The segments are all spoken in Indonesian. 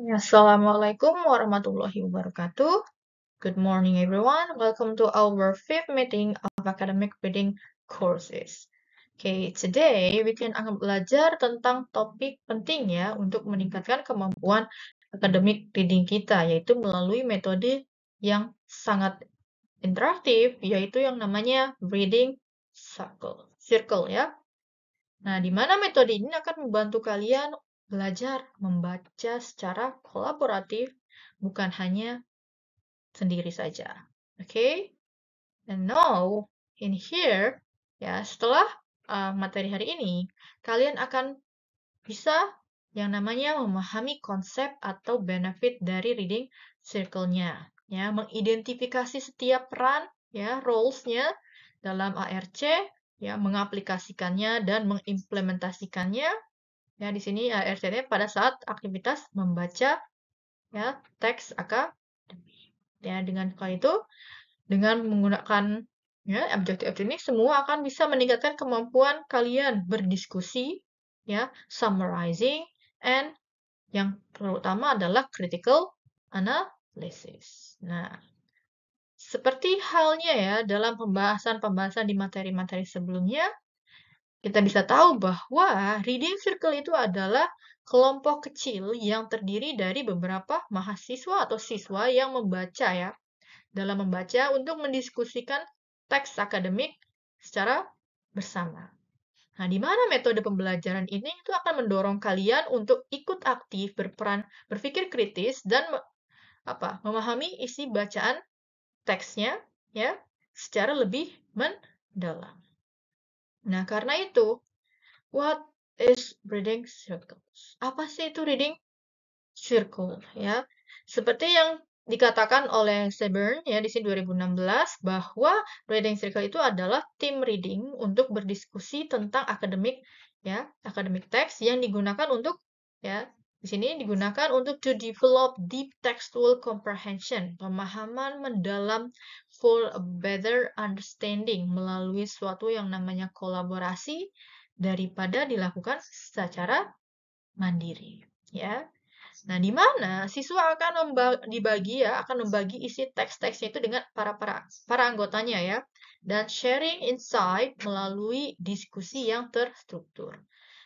Assalamualaikum warahmatullahi wabarakatuh. Good morning, everyone. Welcome to our fifth meeting of academic reading courses. Today we akan belajar tentang topik penting ya untuk meningkatkan kemampuan akademik reading kita, yaitu melalui metode yang sangat interaktif, yaitu yang namanya reading circle ya. Nah, di mana metode ini akan membantu kalian belajar membaca secara kolaboratif, bukan hanya sendiri saja. And now, in here, ya setelah materi hari ini, kalian akan bisa yang namanya memahami konsep atau benefit dari reading circle-nya. Ya, mengidentifikasi setiap peran, ya, roles-nya dalam ARC, ya, mengaplikasikannya dan mengimplementasikannya. Ya, di sini ARC-nya pada saat aktivitas membaca ya teks akademik. Ya, dengan kali itu dengan menggunakan ya objektif ini semua akan bisa meningkatkan kemampuan kalian berdiskusi, ya, summarizing, and yang terutama adalah critical analysis. Nah, seperti halnya ya dalam pembahasan-pembahasan di materi-materi sebelumnya, kita bisa tahu bahwa reading circle itu adalah kelompok kecil yang terdiri dari beberapa mahasiswa atau siswa yang membaca ya, dalam membaca untuk mendiskusikan teks akademik secara bersama. Nah, di mana metode pembelajaran ini itu akan mendorong kalian untuk ikut aktif, berperan, berpikir kritis, dan memahami isi bacaan teksnya ya secara lebih mendalam. Nah, karena itu, what is reading circles? Apa sih itu reading circle ya? Seperti yang dikatakan oleh Seburn ya di sini 2016 bahwa reading circle itu adalah tim reading untuk berdiskusi tentang akademik ya, akademik teks yang digunakan untuk ya di sini digunakan untuk to develop deep textual comprehension, pemahaman mendalam for a better understanding melalui suatu yang namanya kolaborasi daripada dilakukan secara mandiri ya. Nah, di mana siswa akan membagi isi teks-teksnya itu dengan para anggotanya ya, dan sharing insight melalui diskusi yang terstruktur.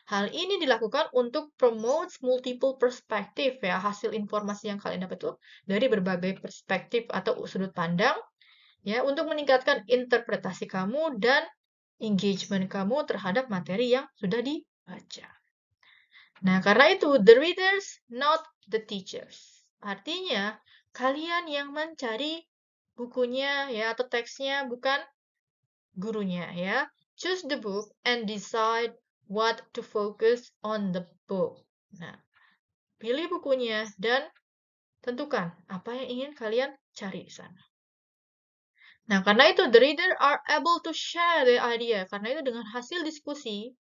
Hal ini dilakukan untuk promote multiple perspektif ya, hasil informasi yang kalian dapat itu dari berbagai perspektif atau sudut pandang ya, untuk meningkatkan interpretasi kamu dan engagement kamu terhadap materi yang sudah dibaca. Nah, karena itu, the readers, not the teachers. Artinya, kalian yang mencari bukunya ya atau teksnya, bukan gurunya ya. Choose the book and decide what to focus on the book. Nah, pilih bukunya dan tentukan apa yang ingin kalian cari di sana. Nah, karena itu, the reader are able to share the idea. Karena itu, dengan hasil diskusi,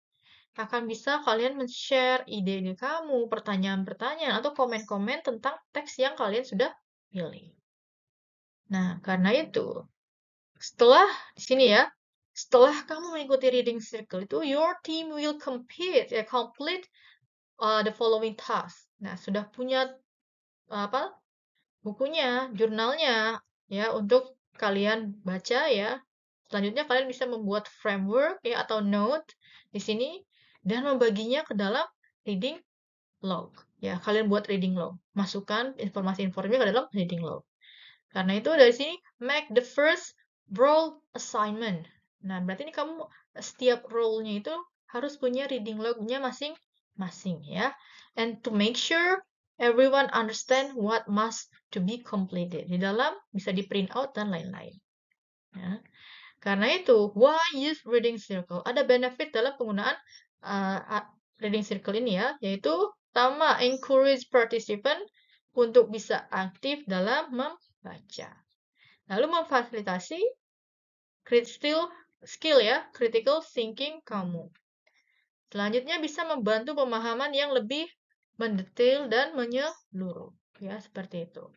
akan bisa kalian men-share ide-ide kamu, pertanyaan-pertanyaan, atau komen-komen tentang teks yang kalian sudah pilih. Nah, karena itu, setelah di sini ya, setelah kamu mengikuti reading circle itu, your team will complete the following task. Nah, sudah punya bukunya, jurnalnya, ya, untuk kalian baca ya. Selanjutnya kalian bisa membuat framework ya atau note di sini dan membaginya ke dalam reading log. Ya, kalian buat reading log. Masukkan informasi-informasinya ke dalam reading log. Karena itu dari sini make the first role assignment. Nah, berarti ini kamu setiap role-nya itu harus punya reading log-nya masing-masing ya. And to make sure everyone understand what must to be completed. Di dalam bisa di print out dan lain-lain. Ya. Karena itu, why use reading circle? Ada benefit dalam penggunaan reading circle ini ya, yaitu pertama, encourage participant untuk bisa aktif dalam membaca. Lalu memfasilitasi skill ya, critical thinking kamu. Selanjutnya bisa membantu pemahaman yang lebih mendetail dan menyeluruh. Ya, seperti itu.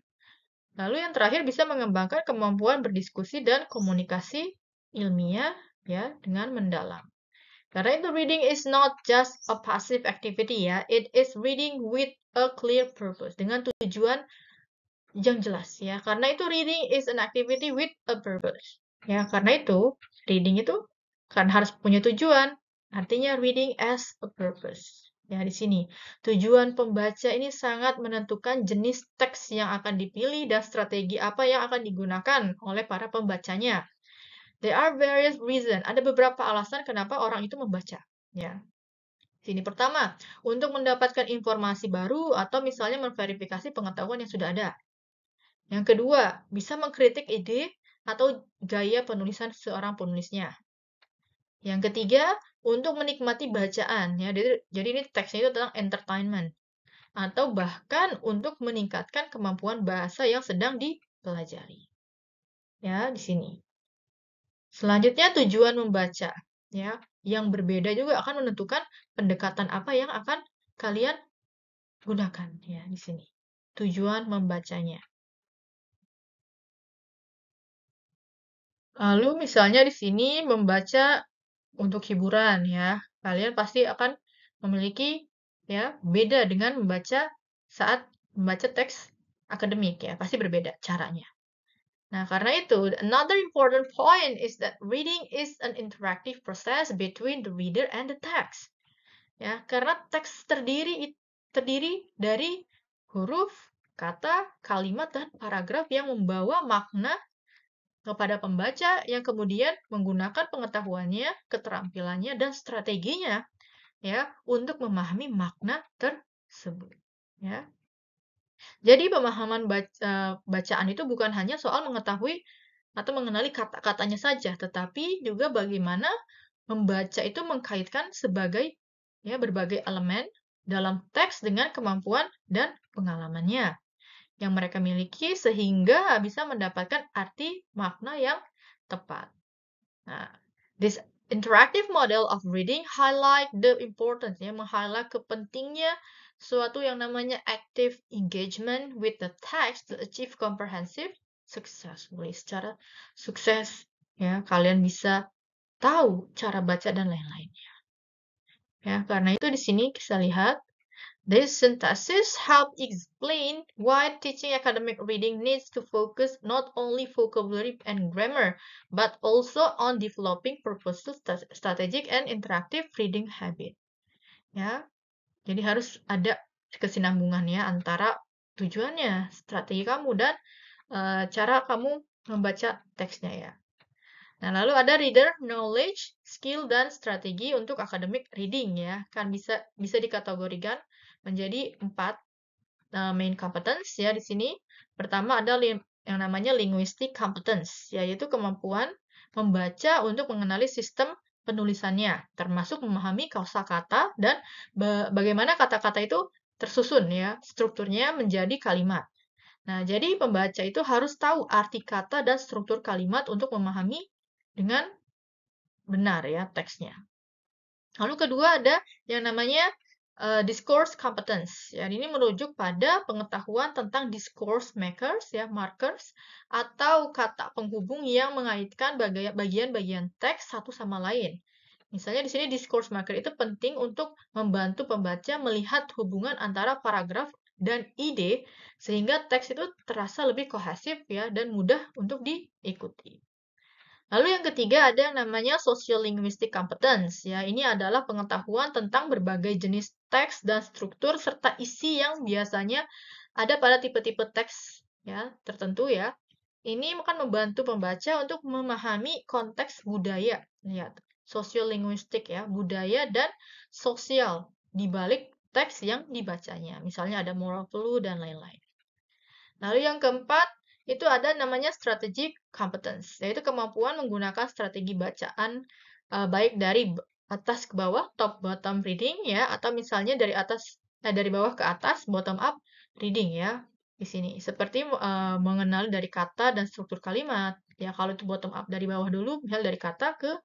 Lalu yang terakhir bisa mengembangkan kemampuan berdiskusi dan komunikasi ilmiah ya dengan mendalam. Karena itu reading is not just a passive activity ya, it is reading with a clear purpose, dengan tujuan yang jelas ya. Karena itu reading is an activity with a purpose. Ya, karena itu reading itu kan harus punya tujuan. Artinya reading as a purpose. Ya, di sini tujuan pembaca ini sangat menentukan jenis teks yang akan dipilih dan strategi apa yang akan digunakan oleh para pembacanya. There are various reasons. Ada beberapa alasan kenapa orang itu membaca. Ya. Sini pertama, untuk mendapatkan informasi baru atau misalnya memverifikasi pengetahuan yang sudah ada. Yang kedua, bisa mengkritik ide atau gaya penulisan seorang penulisnya. Yang ketiga, untuk menikmati bacaan. Ya, jadi ini teksnya itu tentang entertainment. Atau bahkan untuk meningkatkan kemampuan bahasa yang sedang dipelajari. Ya, di sini. Selanjutnya tujuan membaca. Ya, yang berbeda juga akan menentukan pendekatan apa yang akan kalian gunakan. Ya, di sini. Tujuan membacanya. Lalu misalnya di sini membaca untuk hiburan ya. Kalian pasti akan memiliki ya beda dengan membaca saat membaca teks akademik ya, pasti berbeda caranya. Nah, karena itu another important point is that reading is an interactive process between the reader and the text. Ya, karena teks terdiri dari huruf, kata, kalimat dan paragraf yang membawa makna kepada pembaca yang kemudian menggunakan pengetahuannya, keterampilannya, dan strateginya ya untuk memahami makna tersebut. Ya. Jadi pemahaman bacaan itu bukan hanya soal mengetahui atau mengenali kata-katanya saja, tetapi juga bagaimana membaca itu mengkaitkan berbagai elemen dalam teks dengan kemampuan dan pengalamannya yang mereka miliki sehingga bisa mendapatkan arti makna yang tepat. Nah, this interactive model of reading highlight the importance, ya, meng-highlight kepentingnya suatu yang namanya active engagement with the text to achieve comprehensive successfully. Secara sukses, ya, kalian bisa tahu cara baca dan lain-lainnya. Ya, karena itu di sini kita lihat this synthesis help explain why teaching academic reading needs to focus not only vocabulary and grammar, but also on developing purposeful, strategic, and interactive reading habit. Ya, jadi harus ada kesinambungannya antara tujuannya, strategi kamu, dan cara kamu membaca teksnya ya. Nah, lalu ada reader knowledge, skill, dan strategi untuk academic reading ya. Kan bisa dikategorikan menjadi 4 main competence ya di sini. Pertama ada yang namanya linguistic competence, yaitu kemampuan membaca untuk mengenali sistem penulisannya, termasuk memahami kosakata dan bagaimana kata-kata itu tersusun ya, strukturnya menjadi kalimat. Nah, jadi pembaca itu harus tahu arti kata dan struktur kalimat untuk memahami dengan benar ya teksnya. Lalu kedua ada yang namanya discourse competence. Ya, ini merujuk pada pengetahuan tentang discourse makers ya, markers atau kata penghubung yang mengaitkan bagian-bagian teks satu sama lain. Misalnya di sini discourse marker itu penting untuk membantu pembaca melihat hubungan antara paragraf dan ide sehingga teks itu terasa lebih kohesif ya dan mudah untuk diikuti. Lalu yang ketiga ada yang namanya sociolinguistic competence. Ya, ini adalah pengetahuan tentang berbagai jenis teks dan struktur serta isi yang biasanya ada pada tipe-tipe teks ya tertentu ya. Ini akan membantu pembaca untuk memahami konteks budaya. Lihat, sociolinguistik ya, budaya dan sosial di balik teks yang dibacanya. Misalnya ada moral clue dan lain-lain. Lalu yang keempat, itu ada namanya strategic competence, yaitu kemampuan menggunakan strategi bacaan baik dari atas ke bawah, top bottom reading ya, atau misalnya dari bawah ke atas, bottom up reading ya. Di sini seperti mengenali dari kata dan struktur kalimat. Ya, kalau itu bottom up dari bawah dulu, misal dari kata ke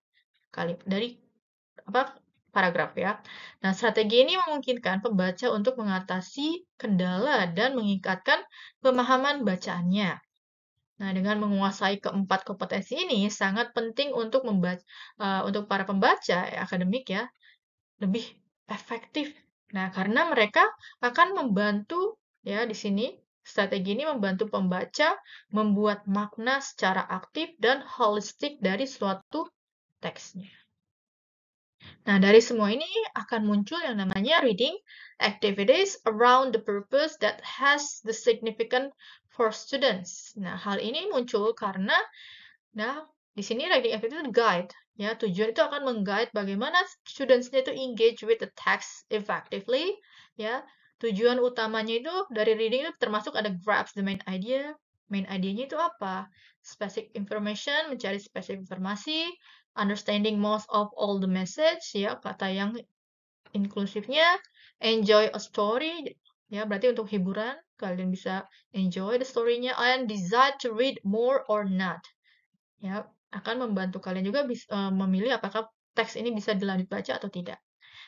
paragraf ya. Nah, strategi ini memungkinkan pembaca untuk mengatasi kendala dan meningkatkan pemahaman bacaannya. Nah, dengan menguasai keempat kompetensi ini sangat penting untuk untuk para pembaca akademik ya, lebih efektif. Nah, karena mereka akan membantu ya di sini strategi ini membantu pembaca membuat makna secara aktif dan holistik dari suatu teksnya. Nah, dari semua ini akan muncul yang namanya reading activities around the purpose that has the significant for students. Nah, hal ini muncul karena di sini reading activity itu guide. Ya, tujuan itu akan mengguide bagaimana students-nya itu engage with the text effectively. Ya, tujuan utamanya itu dari reading itu termasuk ada grasp the main idea. Main idea-nya itu apa? Specific information, mencari spesifik informasi, understanding most of all the message, ya, kata yang inklusifnya, enjoy a story, ya, berarti untuk hiburan, kalian bisa enjoy the story-nya, and desire to read more or not. Ya, akan membantu kalian juga memilih apakah teks ini bisa dilanjut baca atau tidak.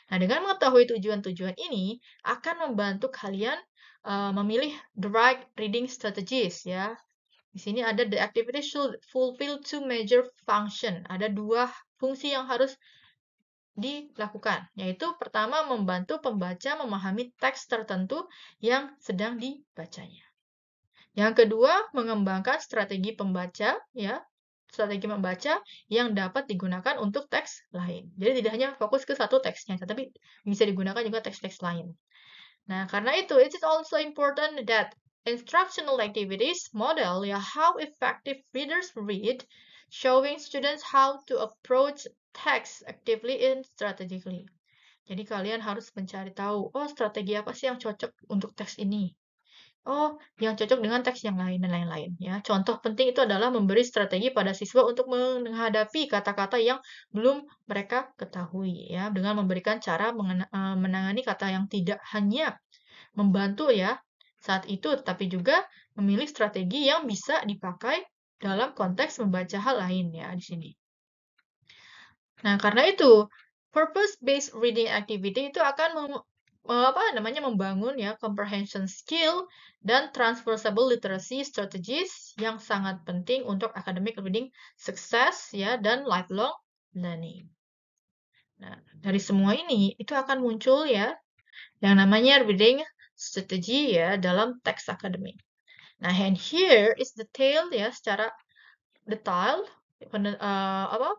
Nah, dengan mengetahui tujuan-tujuan ini, akan membantu kalian memilih the right reading strategies, ya. Di sini ada the activity should fulfill two major function. Ada dua fungsi yang harus dilakukan, yaitu pertama membantu pembaca memahami teks tertentu yang sedang dibacanya. Yang kedua, mengembangkan strategi pembaca, ya, strategi membaca yang dapat digunakan untuk teks lain. Jadi tidak hanya fokus ke satu teksnya, tetapi bisa digunakan juga teks-teks lain. Nah, karena itu, it is also important that instructional activities model ya how effective readers read, showing students how to approach text actively and strategically. Jadi kalian harus mencari tahu, oh strategi apa sih yang cocok untuk teks ini? Oh, yang cocok dengan teks yang lain dan lain-lain ya. Contoh penting itu adalah memberi strategi pada siswa untuk menghadapi kata-kata yang belum mereka ketahui ya, dengan memberikan cara menangani kata yang tidak hanya membantu ya saat itu, tetapi juga memilih strategi yang bisa dipakai dalam konteks membaca hal lain ya di sini. Nah, karena itu purpose-based reading activity itu akan membangun ya comprehension skill dan transferable literacy strategies yang sangat penting untuk academic reading success ya dan lifelong learning. Nah, dari semua ini itu akan muncul ya yang namanya reading strategy ya dalam teks akademik. Nah, and here is detail ya secara detail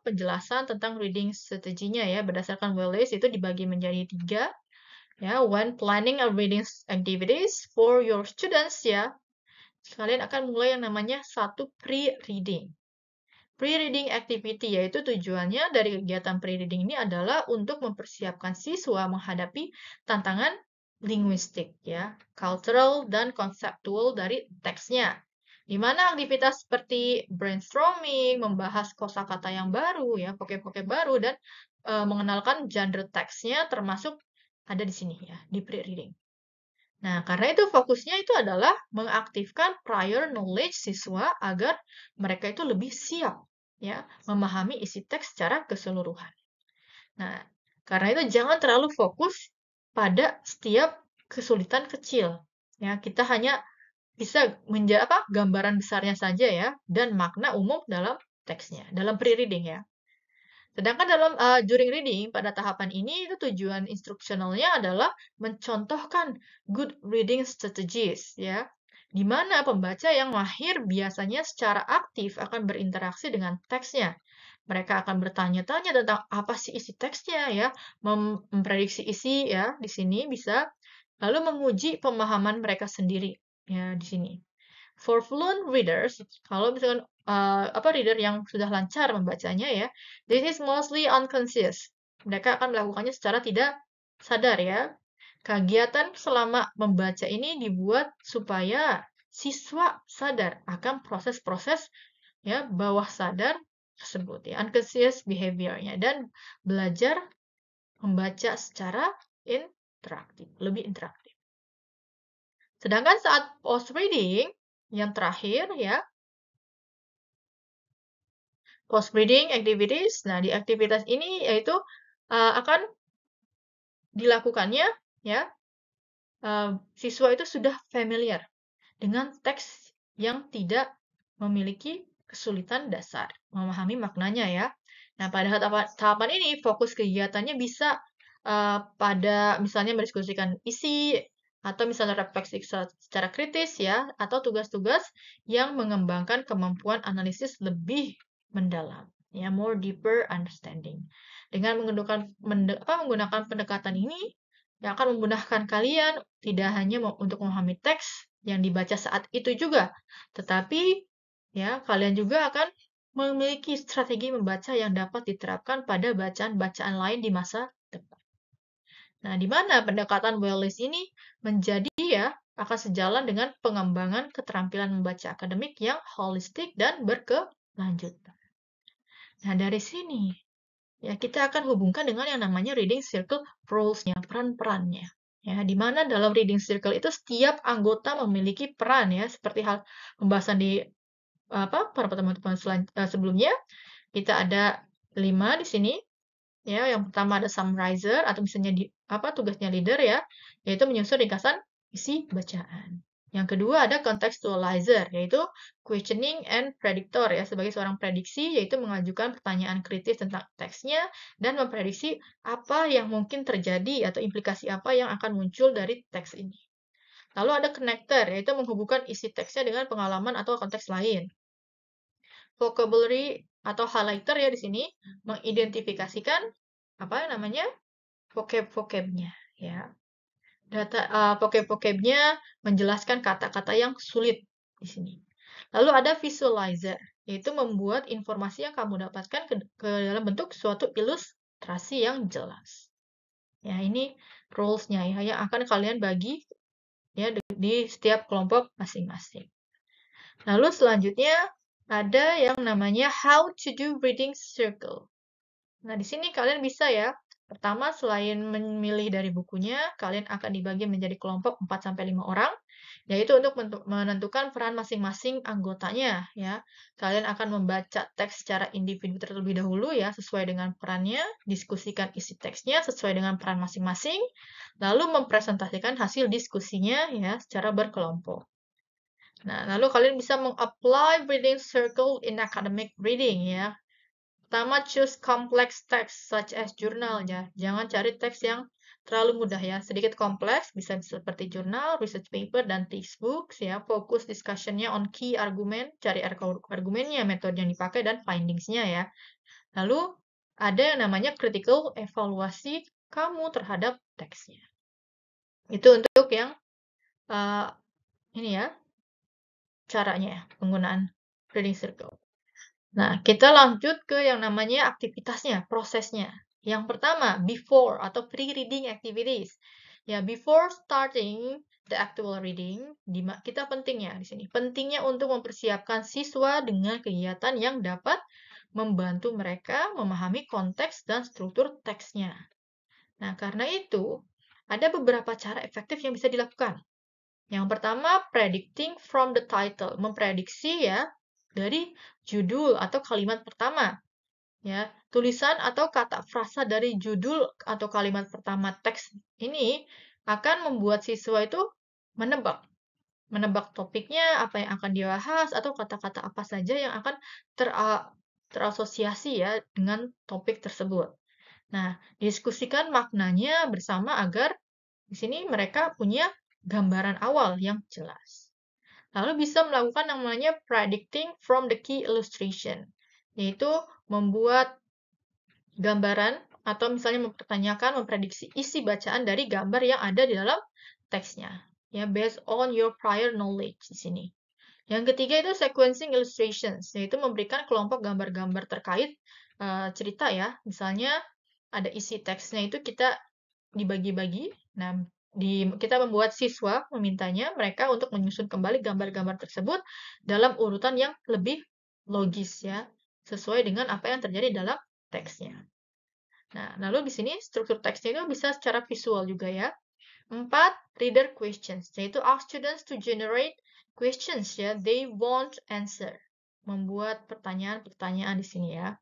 penjelasan tentang reading strateginya ya berdasarkan Wallace itu dibagi menjadi 3 ya. When planning a reading activities for your students ya, kalian akan mulai yang namanya satu pre-reading. Pre-reading activity yaitu tujuannya dari kegiatan pre-reading ini adalah untuk mempersiapkan siswa menghadapi tantangan linguistik ya, cultural dan konseptual dari teksnya. Di mana aktivitas seperti brainstorming, membahas kosakata yang baru ya, vocab-vocab baru dan mengenalkan genre teksnya termasuk ada di sini ya, di pre-reading. Nah, karena itu fokusnya itu adalah mengaktifkan prior knowledge siswa agar mereka itu lebih siap ya memahami isi teks secara keseluruhan. Nah, karena itu jangan terlalu fokus pada setiap kesulitan kecil. Ya, kita hanya bisa gambaran besarnya saja ya dan makna umum dalam teksnya, dalam pre-reading ya. Sedangkan dalam during reading pada tahapan ini itu tujuan instruksionalnya adalah mencontohkan good reading strategies ya, di mana pembaca yang mahir biasanya secara aktif akan berinteraksi dengan teksnya. Mereka akan bertanya-tanya tentang apa sih isi teksnya ya, memprediksi isi ya di sini bisa, lalu menguji pemahaman mereka sendiri ya di sini. For fluent readers, kalau misalkan reader yang sudah lancar membacanya ya, this is mostly unconscious. Mereka akan melakukannya secara tidak sadar ya. Kegiatan selama membaca ini dibuat supaya siswa sadar akan proses-proses ya bawah sadar tersebut ya, unconscious behavior-nya dan belajar membaca secara interaktif, lebih interaktif. Sedangkan saat post reading yang terakhir ya, post reading activities. Nah, di aktivitas ini yaitu akan dilakukannya ya siswa itu sudah familiar dengan teks yang tidak memiliki kesulitan dasar memahami maknanya ya. Nah, pada tahapan ini fokus kegiatannya bisa pada misalnya mendiskusikan isi atau misalnya refleksi secara kritis ya, atau tugas-tugas yang mengembangkan kemampuan analisis lebih mendalam ya, more deeper understanding. Dengan menggunakan pendekatan ini yang akan memudahkan kalian tidak hanya untuk memahami teks yang dibaca saat itu juga, tetapi ya kalian juga akan memiliki strategi membaca yang dapat diterapkan pada bacaan-bacaan lain di masa depan. Nah, di mana pendekatan Wallace ini menjadi ya akan sejalan dengan pengembangan keterampilan membaca akademik yang holistik dan berkelanjutan. Nah, dari sini ya kita akan hubungkan dengan yang namanya reading circle rules-nya, peran-perannya. Ya, di mana dalam reading circle itu setiap anggota memiliki peran ya, seperti hal pembahasan di para pertemuan-pertemuan sebelumnya. Kita ada 5 di sini. Ya, yang pertama ada summarizer atau misalnya tugasnya leader ya, yaitu menyusun ringkasan isi bacaan. Yang kedua ada contextualizer, yaitu questioning and predictor ya, sebagai seorang prediksi, yaitu mengajukan pertanyaan kritis tentang teksnya dan memprediksi apa yang mungkin terjadi atau implikasi apa yang akan muncul dari teks ini. Lalu ada connector, yaitu menghubungkan isi teksnya dengan pengalaman atau konteks lain. Vocabulary atau highlighter ya di sini mengidentifikasikan vocab-vocabnya ya. Vocab-vocabnya menjelaskan kata-kata yang sulit di sini. Lalu ada visualizer, yaitu membuat informasi yang kamu dapatkan ke dalam bentuk suatu ilustrasi yang jelas. Ya, ini rules-nya ya yang akan kalian bagi ya di setiap kelompok masing-masing. Lalu selanjutnya ada yang namanya how to do reading circle. Nah, di sini kalian bisa ya. Pertama, selain memilih dari bukunya, kalian akan dibagi menjadi kelompok 4-5 orang, yaitu untuk menentukan peran masing-masing anggotanya ya. Kalian akan membaca teks secara individu terlebih dahulu ya, sesuai dengan perannya, diskusikan isi teksnya sesuai dengan peran masing-masing, lalu mempresentasikan hasil diskusinya ya secara berkelompok. Nah, lalu kalian bisa meng-apply reading circle in academic reading ya. Pertama, choose complex text such as jurnal ya. Jangan cari teks yang terlalu mudah ya. Sedikit kompleks, bisa seperti jurnal, research paper, dan textbooks ya. Fokus discussion-nya on key argument, cari argumennya, metode yang dipakai, dan findings-nya ya. Lalu, ada yang namanya critical evaluasi kamu terhadap teksnya. Itu untuk yang ini ya, caranya penggunaan reading circle. Nah, kita lanjut ke yang namanya aktivitasnya, prosesnya. Yang pertama, before atau pre-reading activities. Ya, before starting the actual reading, kita pentingnya di sini. Pentingnya untuk mempersiapkan siswa dengan kegiatan yang dapat membantu mereka memahami konteks dan struktur teksnya. Nah, karena itu, ada beberapa cara efektif yang bisa dilakukan. Yang pertama, predicting from the title. Memprediksi ya, dari judul atau kalimat pertama. Ya, tulisan atau kata frasa dari judul atau kalimat pertama teks ini akan membuat siswa itu menebak topiknya, apa yang akan dibahas, atau kata-kata apa saja yang akan terasosiasi ya dengan topik tersebut. Nah, diskusikan maknanya bersama agar di sini mereka punya gambaran awal yang jelas. Lalu bisa melakukan yang namanya predicting from the key illustration, yaitu membuat gambaran atau misalnya memprediksi isi bacaan dari gambar yang ada di dalam teksnya. Ya, based on your prior knowledge di sini. Yang ketiga itu sequencing illustrations, yaitu memberikan kelompok gambar-gambar terkait cerita ya. Misalnya ada isi teksnya itu kita dibagi-bagi. Nah, kita membuat siswa memintanya mereka untuk menyusun kembali gambar-gambar tersebut dalam urutan yang lebih logis ya, sesuai dengan apa yang terjadi dalam teksnya. Nah, lalu di sini struktur teksnya itu bisa secara visual juga ya. 4, reader questions, yaitu ask students to generate questions ya, they want answer. Membuat pertanyaan-pertanyaan di sini ya.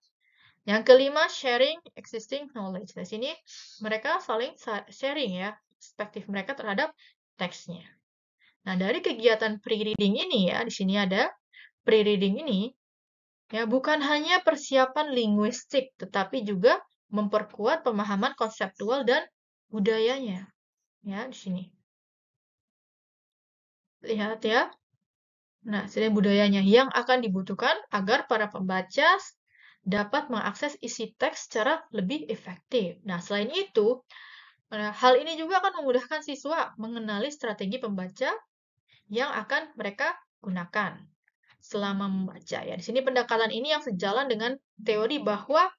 Yang kelima, sharing existing knowledge. Di sini mereka saling sharing ya, perspektif mereka terhadap teksnya. Nah, dari kegiatan pre-reading ini ya, di sini ada pre-reading ini ya bukan hanya persiapan linguistik, tetapi juga memperkuat pemahaman konseptual dan budayanya. Ya, di sini. Lihat ya. Nah, selain budayanya yang akan dibutuhkan agar para pembaca dapat mengakses isi teks secara lebih efektif. Nah, selain itu, hal ini juga akan memudahkan siswa mengenali strategi pembaca yang akan mereka gunakan selama membaca. Ya, di sini pendekatan ini yang sejalan dengan teori bahwa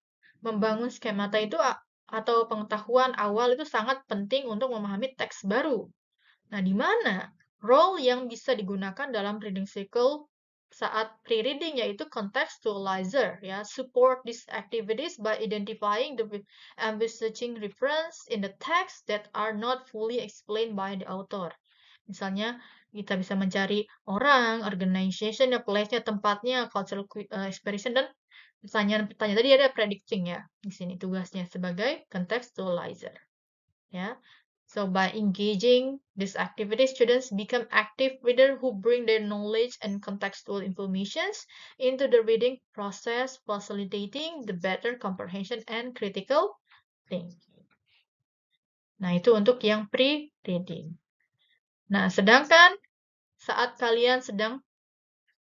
membangun skemata itu atau pengetahuan awal itu sangat penting untuk memahami teks baru. Nah, di mana role yang bisa digunakan dalam reading cycle saat pre-reading yaitu contextualizer, ya, support these activities by identifying the envisaging reference in the text that are not fully explained by the author. Misalnya, kita bisa mencari orang, organization, place-nya, tempatnya, cultural expression, dan pertanyaan-pertanyaan tadi ada predicting ya di sini tugasnya sebagai contextualizer. Ya. So by engaging this activity, students become active readers who bring their knowledge and contextual informations into the reading process, facilitating the better comprehension and critical thinking. Nah, itu untuk yang pre-reading. Nah, sedangkan saat kalian sedang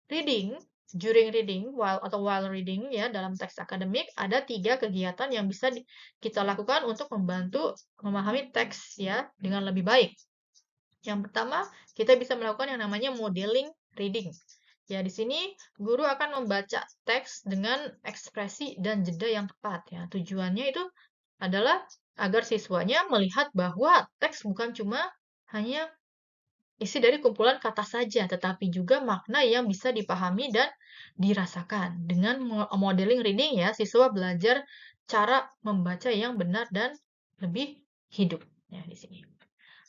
reading, during reading, while reading ya dalam teks akademik, ada 3 kegiatan yang bisa kita lakukan untuk membantu memahami teks ya dengan lebih baik. Yang pertama, kita bisa melakukan yang namanya modeling reading. Ya, di sini guru akan membaca teks dengan ekspresi dan jeda yang tepat ya. Tujuannya itu adalah agar siswanya melihat bahwa teks bukan cuma hanya isi dari kumpulan kata saja, tetapi juga makna yang bisa dipahami dan dirasakan. Dengan modeling reading ya, siswa belajar cara membaca yang benar dan lebih hidup ya di sini.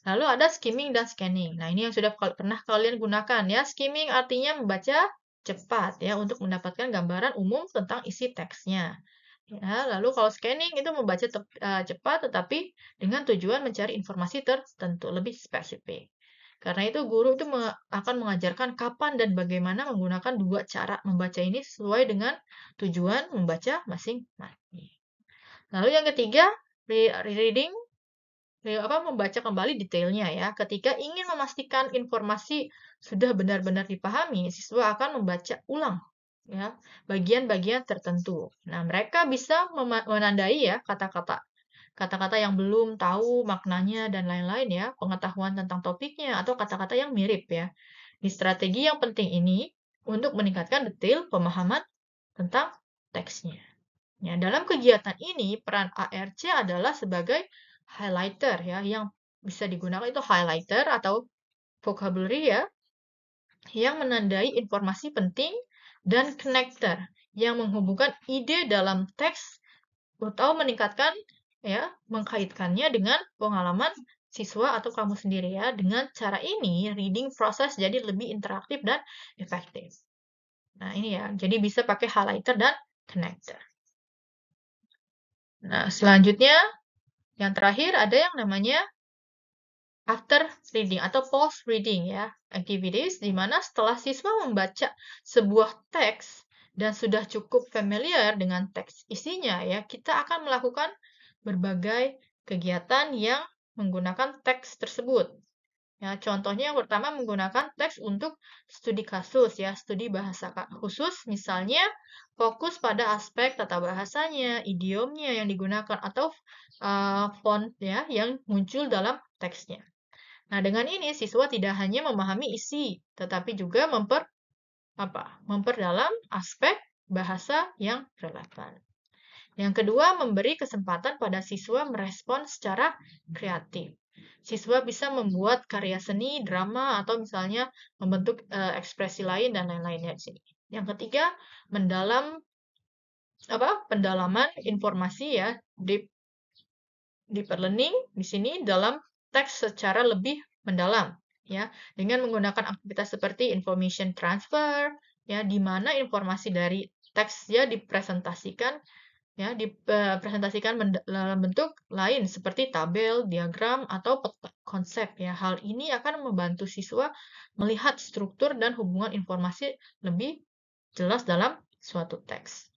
Lalu ada skimming dan scanning. Nah, ini yang sudah pernah kalian gunakan ya. Skimming artinya membaca cepat ya untuk mendapatkan gambaran umum tentang isi teksnya. Ya, lalu kalau scanning itu membaca cepat tetapi dengan tujuan mencari informasi tertentu lebih spesifik. Karena itu guru itu akan mengajarkan kapan dan bagaimana menggunakan 2 cara membaca ini sesuai dengan tujuan membaca masing-masing. Lalu yang ketiga, reading membaca kembali detailnya ya. Ketika ingin memastikan informasi sudah benar-benar dipahami, siswa akan membaca ulang ya bagian-bagian tertentu. Nah, mereka bisa menandai ya kata-kata yang belum tahu maknanya dan lain-lain ya, pengetahuan tentang topiknya atau kata-kata yang mirip ya. Di strategi yang penting ini untuk meningkatkan detail pemahaman tentang teksnya. Ya, dalam kegiatan ini peran ARC adalah sebagai highlighter ya, yang bisa digunakan itu highlighter atau vocabulary ya, yang menandai informasi penting dan connector yang menghubungkan ide dalam teks atau meningkatkan ya, mengkaitkannya dengan pengalaman siswa atau kamu sendiri ya. Dengan cara ini, reading proses jadi lebih interaktif dan efektif. Nah, ini ya. Jadi bisa pakai highlighter dan connector. Nah, selanjutnya yang terakhir ada yang namanya after reading atau post reading ya. Activities di mana setelah siswa membaca sebuah teks dan sudah cukup familiar dengan teks isinya ya, kita akan melakukan berbagai kegiatan yang menggunakan teks tersebut. Ya, contohnya yang pertama menggunakan teks untuk studi kasus ya, studi bahasa khusus misalnya fokus pada aspek tata bahasanya, idiomnya yang digunakan atau font ya yang muncul dalam teksnya. Nah, dengan ini siswa tidak hanya memahami isi, tetapi juga memperdalam aspek bahasa yang relevan. Yang kedua, memberi kesempatan pada siswa merespon secara kreatif. Siswa bisa membuat karya seni, drama, atau misalnya membentuk ekspresi lain dan lain-lainnya di sini. Yang ketiga, pendalaman informasi ya, deeper learning di sini dalam teks secara lebih mendalam ya, dengan menggunakan aktivitas seperti information transfer ya, di mana informasi dari teks ya dipresentasikan dalam bentuk lain seperti tabel, diagram, atau peta konsep ya. Hal ini akan membantu siswa melihat struktur dan hubungan informasi lebih jelas dalam suatu teks.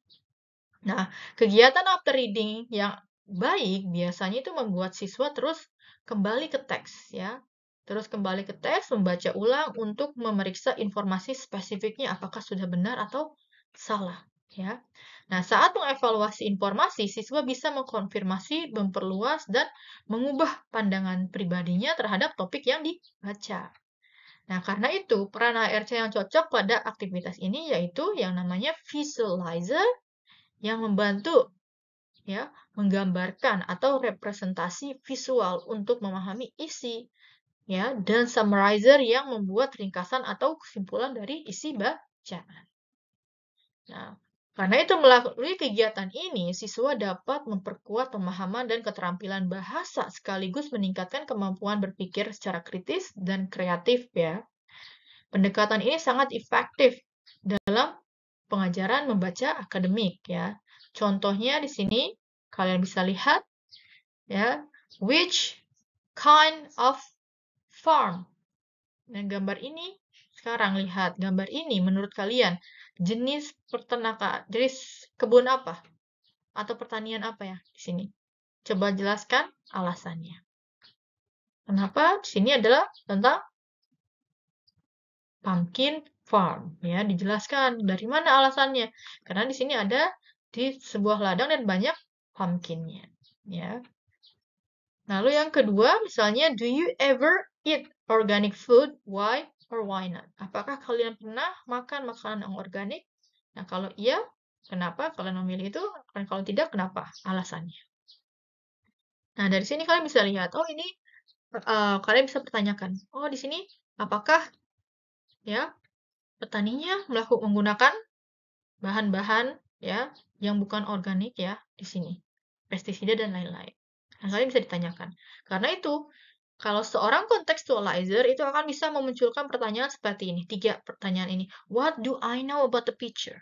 Nah, kegiatan after reading yang baik biasanya itu membuat siswa terus kembali ke teks ya. Terus kembali ke teks, membaca ulang untuk memeriksa informasi spesifiknya apakah sudah benar atau salah ya. Nah, saat mengevaluasi informasi, siswa bisa mengkonfirmasi, memperluas dan mengubah pandangan pribadinya terhadap topik yang dibaca. Nah, karena itu peran HRC yang cocok pada aktivitas ini yaitu yang namanya visualizer yang membantu ya, menggambarkan atau representasi visual untuk memahami isi ya, dan summarizer yang membuat ringkasan atau kesimpulan dari isi bacaan. Nah, karena itu melalui kegiatan ini siswa dapat memperkuat pemahaman dan keterampilan bahasa sekaligus meningkatkan kemampuan berpikir secara kritis dan kreatif ya. Pendekatan ini sangat efektif dalam pengajaran membaca akademik ya. Contohnya di sini kalian bisa lihat ya, which kind of farm. Nah, gambar ini sekarang lihat gambar ini menurut kalian jenis peternakan, jenis kebun apa atau pertanian apa ya di sini? Coba jelaskan alasannya. Kenapa di sini adalah tentang pumpkin farm ya, dijelaskan dari mana alasannya. Karena di sini ada di sebuah ladang dan banyak pumpkinnya ya. Lalu yang kedua, misalnya, do you ever eat organic food? Why or why not? Apakah kalian pernah makan makanan yang organik? Nah, kalau iya, kenapa kalian memilih itu? Dan kalau tidak, kenapa? Alasannya. Nah, dari sini kalian bisa lihat, oh ini kalian bisa pertanyakan, oh di sini apakah ya petaninya menggunakan bahan-bahan ya yang bukan organik ya di sini, pestisida dan lain-lain. Nah, kalian bisa ditanyakan. Karena itu, kalau seorang contextualizer itu akan bisa memunculkan pertanyaan seperti ini, 3 pertanyaan ini. What do I know about the picture?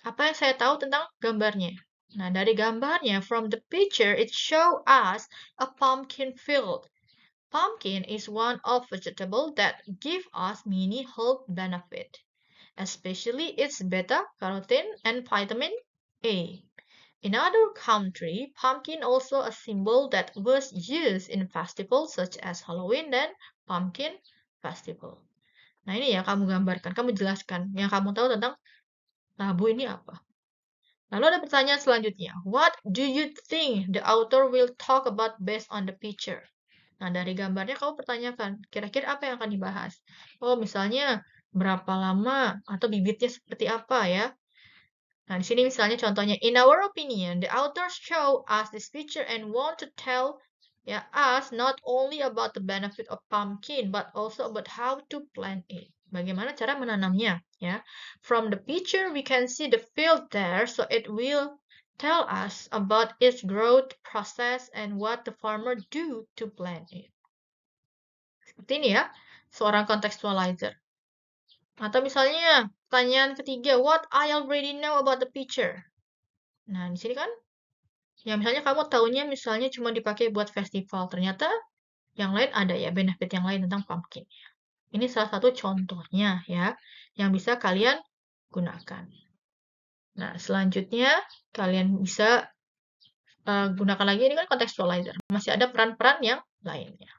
Apa yang saya tahu tentang gambarnya? Nah, dari gambarnya, from the picture, it show us a pumpkin field. Pumpkin is one of vegetable that give us many health benefit, especially its beta-carotene and vitamin A. In other country, pumpkin also a symbol that was used in festivals such as Halloween dan Pumpkin Festival. Nah ini ya kamu gambarkan, kamu jelaskan yang kamu tahu tentang labu ini apa. Lalu ada pertanyaan selanjutnya. What do you think the author will talk about based on the picture? Nah dari gambarnya kamu pertanyakan, kira-kira apa yang akan dibahas? Oh misalnya berapa lama atau bibitnya seperti apa ya? Nah, di sini misalnya contohnya, in our opinion, the authors show us this picture and want to tell us not only about the benefit of pumpkin, but also about how to plant it. Bagaimana cara menanamnya, ya. From the picture, we can see the field there, so it will tell us about its growth process and what the farmer do to plant it. Seperti ini ya, seorang contextualizer. Atau misalnya, pertanyaan ketiga, what I already know about the picture. Nah, di sini kan, ya misalnya kamu tahunya misalnya cuma dipakai buat festival, ternyata yang lain ada ya, benefit yang lain tentang pumpkin. Ini salah satu contohnya ya, yang bisa kalian gunakan. Nah, selanjutnya kalian bisa gunakan lagi, ini kan contextualizer. Masih ada peran-peran yang lainnya.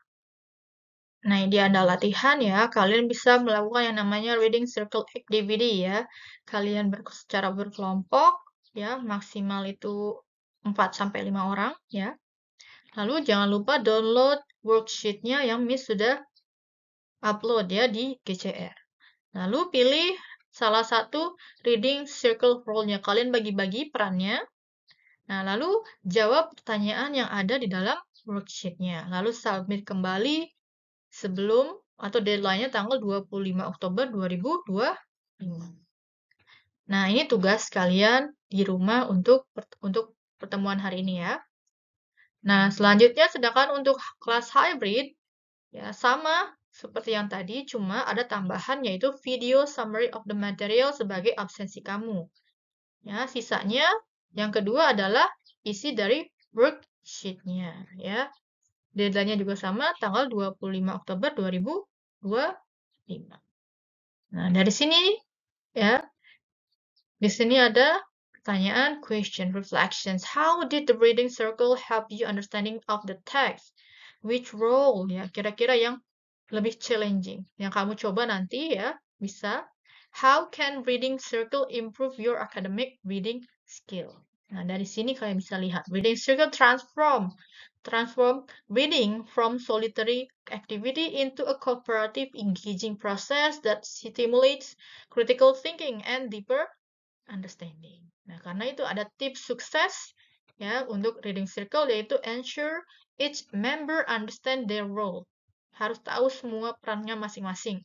Nah, di Anda latihan ya, kalian bisa melakukan yang namanya reading circle activity ya. Kalian secara berkelompok ya, maksimal itu 4-5 orang ya. Lalu jangan lupa download worksheet-nya yang Miss sudah upload ya di GCR. Lalu pilih salah satu reading circle role-nya. Kalian bagi-bagi perannya. Nah, lalu jawab pertanyaan yang ada di dalam worksheet-nya. Lalu submit kembali sebelum atau deadline-nya tanggal 25 Oktober 2025. Nah, ini tugas kalian di rumah untuk pertemuan hari ini ya. Nah, selanjutnya sedangkan untuk kelas hybrid ya sama seperti yang tadi, cuma ada tambahan yaitu video summary of the material sebagai absensi kamu. Ya, sisanya yang kedua adalah isi dari worksheet-nya ya. Deadline-nya juga sama tanggal 25 Oktober 2025. Nah, dari sini ya Di sini ada pertanyaan, question, reflections. How did the reading circle help you understanding of the text? Which role? Ya, kira-kira yang lebih challenging. Yang kamu coba nanti ya, bisa. How can reading circle improve your academic reading skill? Nah, dari sini kalian bisa lihat. Reading circle transform reading from solitary activity into a cooperative, engaging process that stimulates critical thinking and deeper understanding. Nah, karena itu ada tips sukses ya untuk reading circle, yaitu ensure each member understand their role. Harus tahu semua perannya masing-masing.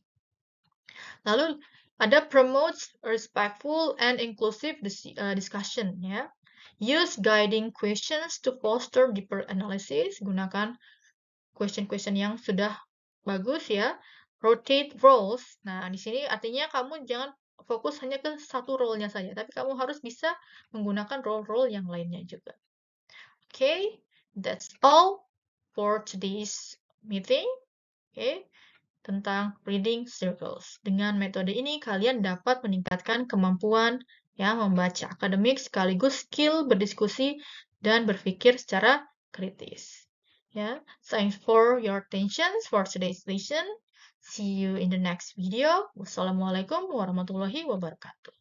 Lalu ada promotes respectful and inclusive discussion ya. Use guiding questions to foster deeper analysis. Gunakan question-question yang sudah bagus ya. Rotate roles. Nah, di sini artinya kamu jangan fokus hanya ke satu role-nya saja, tapi kamu harus bisa menggunakan role-role yang lainnya juga. Okay, that's all for today's meeting. Okay, tentang reading circles. Dengan metode ini kalian dapat meningkatkan kemampuan ya membaca akademik sekaligus skill berdiskusi dan berpikir secara kritis. Ya, thanks for your attention for today's lesson. See you in the next video. Wassalamualaikum warahmatullahi wabarakatuh.